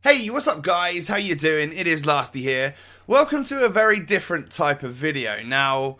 Hey, what's up guys? How you doing? It is Lasty here. Welcome to a very different type of video. Now,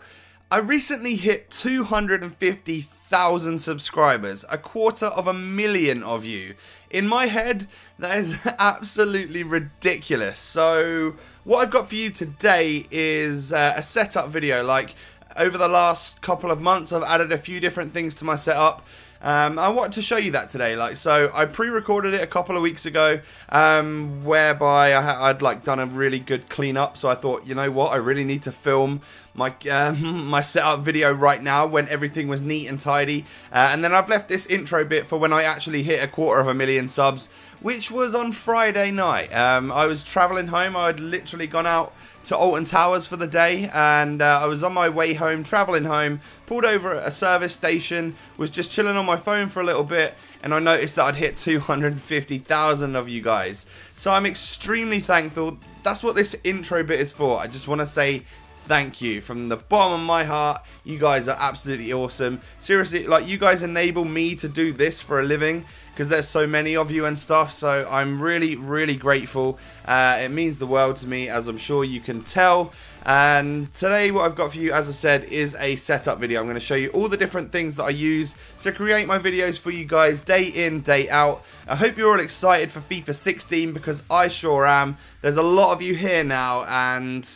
I recently hit 250,000 subscribers, 250,000 of you. In my head, that is absolutely ridiculous. So, what I've got for you today is a setup video. Like, over the last couple of months, I've added a few different things to my setup. I wanted to show you that today. So I pre-recorded it a couple of weeks ago, whereby I'd done a really good cleanup. So I thought, you know what, I really need to film my my setup video right now when everything was neat and tidy. And then I've left this intro bit for when I actually hit 250,000 subs, which was on Friday night. I was traveling home. I'd literally gone out to Alton Towers for the day, and I was on my way home, traveling home, pulled over at a service station, was just chilling on my phone for a little bit, and I noticed that I'd hit 250,000 of you guys. So I'm extremely thankful. That's what this intro bit is for. I just want to say thank you from the bottom of my heart. You guys are absolutely awesome. Seriously, you guys enable me to do this for a living, because there's so many of you and stuff. So I'm really, really grateful. It means the world to me, as I'm sure you can tell. And today what I've got for you, as I said, is a setup video. I'm going to show you all the different things that I use to create my videos for you guys day in, day out. I hope you're all excited for FIFA 16, because I sure am. There's a lot of you here now, and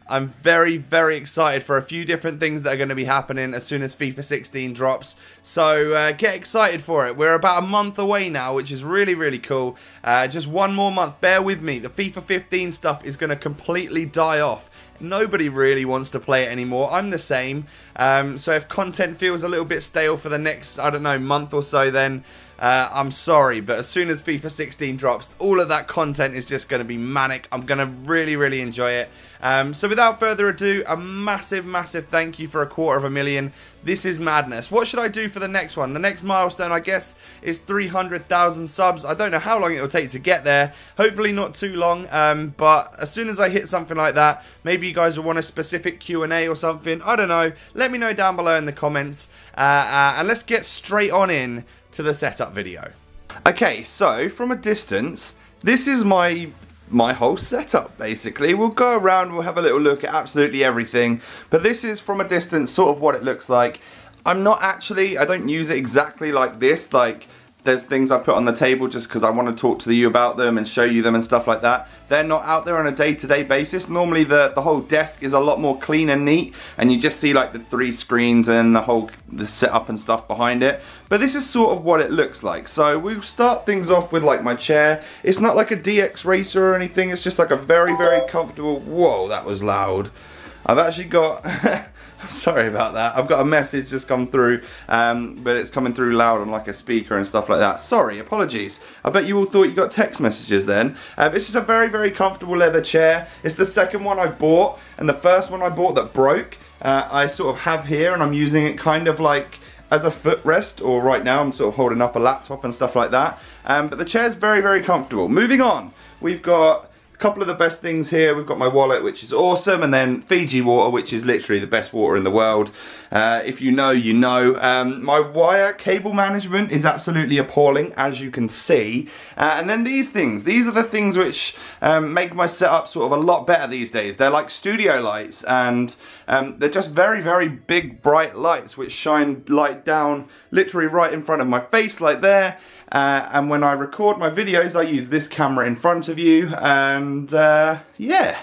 I'm very, very excited for a few different things that are going to be happening as soon as FIFA 16 drops. So get excited for it. We're about a month away now, which is really, really cool. Just one more month. Bear with me. The FIFA 15 stuff is going to completely die off. Nobody really wants to play it anymore. I'm the same. So if content feels a little bit stale for the next, I don't know, month or so, then I'm sorry. But as soon as FIFA 16 drops, all of that content is just going to be manic. I'm going to really, really enjoy it. So without further ado, a massive, massive thank you for 250,000. This is madness. What should I do for the next one? The next milestone, I guess, is 300,000 subs. I don't know how long it will take to get there. Hopefully not too long. But as soon as I hit something like that, maybe you guys will want a specific Q&A or something. I don't know. Let me know down below in the comments. And let's get straight on in to the setup video. Okay, so from a distance, this is my whole setup, basically. We'll go around, we'll have a little look at absolutely everything, but this is from a distance sort of what it looks like. I don't use it exactly like this. There's things I put on the table just because I want to talk to you about them and show you them and stuff like that. They're not out there on a day-to-day basis. Normally the whole desk is a lot more clean and neat, and you just see the 3 screens and the setup and stuff behind it. But this is sort of what it looks like. So we'll start things off with my chair. It's not like a DX Racer or anything. It's just a very, very comfortable. Whoa, that was loud. I've actually got sorry about that. I've got a message just come through, but it's coming through loud on a speaker and stuff like that. Sorry, apologies. I bet you all thought you got text messages then. It's just a very, very comfortable leather chair. It's the second one I bought, and the first one I bought that broke, I sort of have here, and I'm using it kind of as a footrest, or right now I'm sort of holding up a laptop and stuff like that. But the chair's very, very comfortable. Moving on, we've got a couple of the best things here. We've got my wallet, which is awesome, and then Fiji water, which is literally the best water in the world. If you know, you know. My wire cable management is absolutely appalling, as you can see. And then these things. These are the things which make my setup sort of a lot better these days. They're like studio lights, and they're just very, very big, bright lights which shine light down literally right in front of my face, like there. And when I record my videos, I use this camera in front of you, and yeah,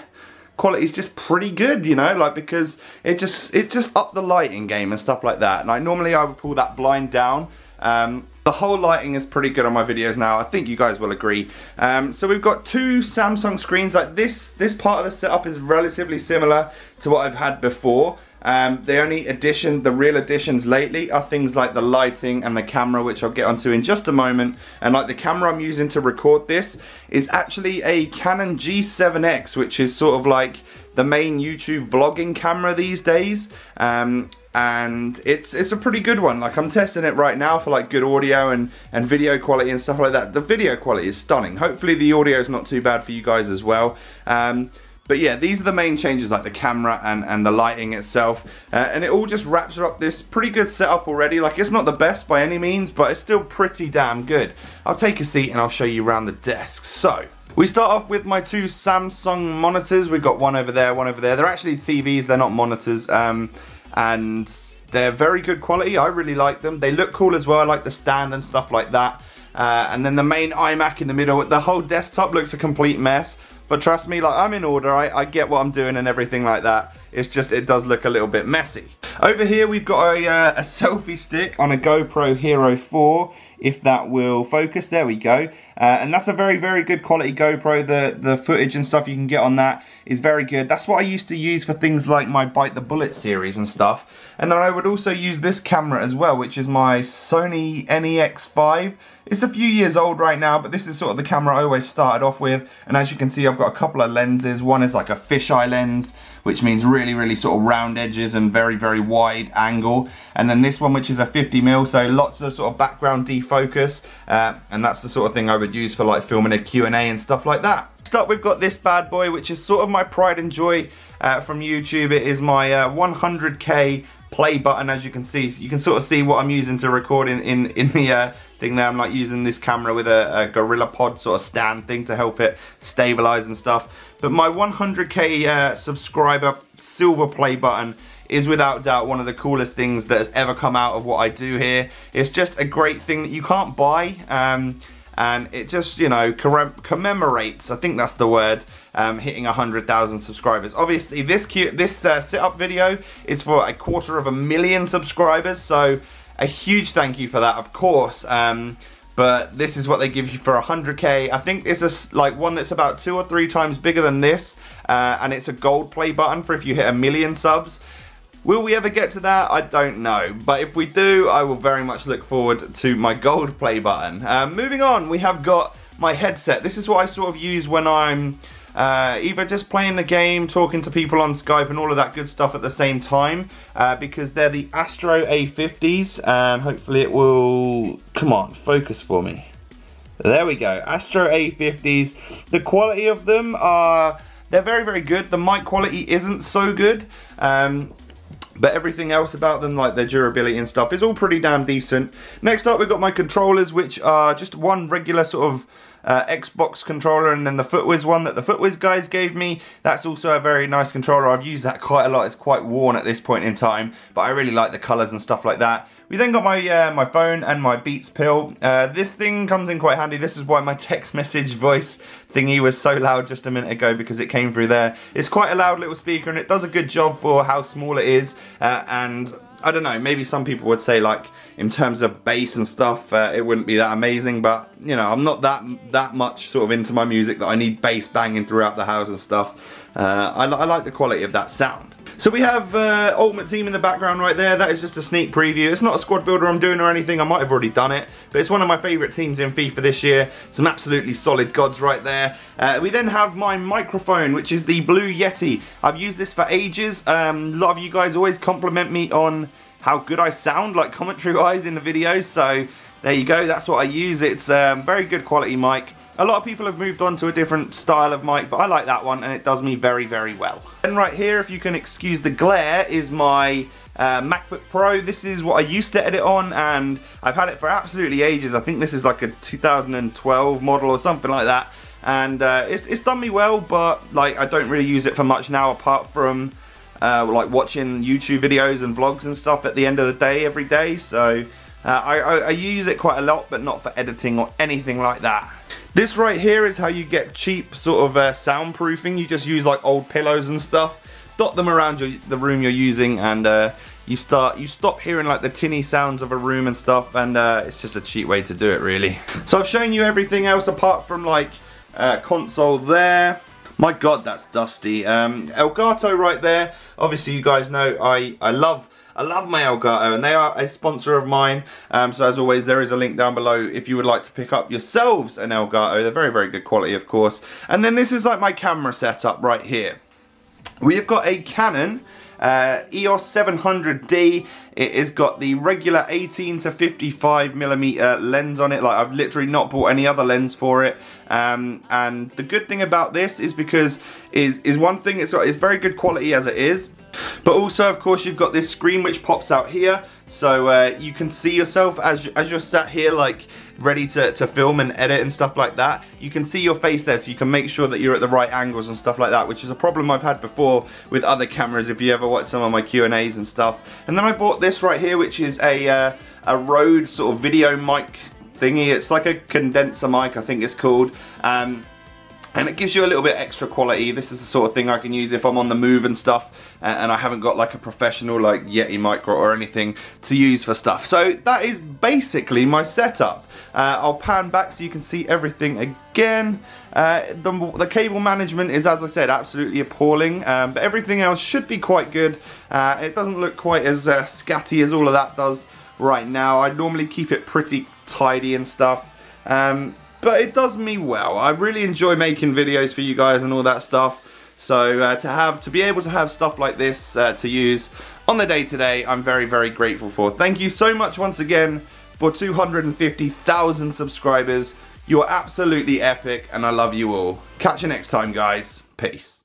quality's just pretty good, you know, because it just upped the lighting game and stuff like that. And normally I would pull that blind down. The whole lighting is pretty good on my videos now. I think you guys will agree. So we've got 2 Samsung screens. This part of the setup is relatively similar to what I've had before. The real additions lately are things like the lighting and the camera, which I'll get onto in just a moment. And the camera I'm using to record this is actually a Canon G7X, which is sort of the main YouTube vlogging camera these days. And it's a pretty good one. I'm testing it right now for good audio and video quality and stuff like that. The video quality is stunning. Hopefully the audio is not too bad for you guys as well. But yeah, these are the main changes, the camera and the lighting itself. And it all just wraps up this pretty good setup already. It's not the best by any means, but it's still pretty damn good. I'll take a seat and I'll show you around the desk. So, We start off with my two Samsung monitors. We've got one over there, one over there. They're actually TVs, they're not monitors, and they're very good quality. I really like them. They look cool as well. I like the stand and stuff like that. And then the main iMac in the middle. The whole desktop looks a complete mess, but trust me, like, I'm in order. I get what I'm doing and everything like that. It's just, it does look a little bit messy. Over here we've got a selfie stick on a GoPro Hero 4, if that will focus. There we go. And that's a very, very good quality GoPro. The footage and stuff you can get on that is very good. That's what I used to use for things like my Bite the Bullet series and stuff. And then I would also use this camera as well, which is my Sony NEX5. It's a few years old right now, but this is sort of the camera I always started off with. And as you can see, I've got a couple of lenses. One is like a fisheye lens, which means really, really sort of round edges and very, very wide angle. And then this one, which is a 50mm, so lots of sort of background defocus. And that's the sort of thing I would use for like filming a Q&A and stuff like that. Next up, we've got this bad boy, which is sort of my pride and joy from YouTube. It is my 100K play button. As you can see, you can sort of see what I'm using to record in the thing there. I'm like using this camera with a Gorilla Pod sort of stand thing to help it stabilize and stuff. But my 100K subscriber silver play button is without doubt one of the coolest things that has ever come out of what I do here. It's just a great thing that you can't buy, and it just, you know, commemorates, I think that's the word, hitting 100,000 subscribers. Obviously this sit-up video is for 250,000 subscribers, so a huge thank you for that, of course. But this is what they give you for 100K. I think it's a, like one that's about 2 or 3 times bigger than this, and it's a gold play button for if you hit 1 million subs. Will we ever get to that? I don't know. But if we do, I will very much look forward to my gold play button. Moving on, we have got my headset. This is what I sort of use when I'm either just playing the game, talking to people on Skype and all of that good stuff at the same time, because they're the Astro A50s, and hopefully it will, come on, focus for me. There we go, Astro A50s. The quality of them are, they're very, very good. The mic quality isn't so good, but everything else about them, like their durability and stuff, is all pretty damn decent. Next up, we've got my controllers, which are just one regular sort of Xbox controller, and then the FootWiz one that the FootWiz guys gave me. That's also a very nice controller. I've used that quite a lot. It's quite worn at this point in time, but I really like the colors and stuff like that. We then got my my phone and my Beats pill. This thing comes in quite handy. This is why my text message voice thingy was so loud just a minute ago, because it came through there. It's quite a loud little speaker, and it does a good job for how small it is, and I don't know, maybe some people would say, like, in terms of bass and stuff, it wouldn't be that amazing, but, you know, I'm not that much sort of into my music that I need bass banging throughout the house and stuff. I like the quality of that sound. So we have Ultimate Team in the background right there. That is just a sneak preview. It's not a squad builder I'm doing or anything. I might have already done it, but it's one of my favourite teams in FIFA this year. Some absolutely solid gods right there. We then have my microphone, which is the Blue Yeti. I've used this for ages. A lot of you guys always compliment me on how good I sound, like commentary-wise, in the videos. So there you go. That's what I use. It's very good quality mic. A lot of people have moved on to a different style of mic, but I like that one, and it does me very, very well. And right here, if you can excuse the glare, is my MacBook Pro. This is what I used to edit on, and I've had it for absolutely ages. I think this is like a 2012 model or something like that, and it's done me well, but like I don't really use it for much now, apart from like watching YouTube videos and vlogs and stuff at the end of the day, every day. So I use it quite a lot, but not for editing or anything like that. This right here is how you get cheap sort of soundproofing. You just use like old pillows and stuff, dot them around the room you're using, and you stop hearing like the tinny sounds of a room and stuff, and it's just a cheap way to do it, really. So I've shown you everything else apart from like console there. My god, that's dusty. Elgato right there. Obviously you guys know I love my Elgato, and they are a sponsor of mine. So as always, there is a link down below if you would like to pick up yourselves an Elgato. They're very, very good quality, of course. And then this is like my camera setup right here. We have got a Canon EOS 700D. It has got the regular 18 to 55mm lens on it. Like, I've literally not bought any other lens for it. And the good thing about this is because is one thing, it's very good quality as it is. But also, of course, you've got this screen which pops out here, so you can see yourself as you're sat here, like ready to film and edit and stuff like that. You can see your face there, so you can make sure that you're at the right angles and stuff like that, which is a problem I've had before with other cameras, if you ever watch some of my Q&As and stuff. And then I bought this right here, which is a Rode sort of video mic thingy. It's like a condenser mic, I think it's called. And it gives you a little bit extra quality. This is the sort of thing I can use if I'm on the move and stuff, and I haven't got like a professional like Yeti Micro or anything to use for stuff. So that is basically my setup. I'll pan back so you can see everything again. The cable management is, as I said, absolutely appalling, but everything else should be quite good. It doesn't look quite as scatty as all of that does right now. I normally keep it pretty tidy and stuff. But it does me well. I really enjoy making videos for you guys and all that stuff. So to be able to have stuff like this to use on the day-to-day, I'm very, very grateful for. Thank you so much once again for 250,000 subscribers. You are absolutely epic, and I love you all. Catch you next time, guys. Peace.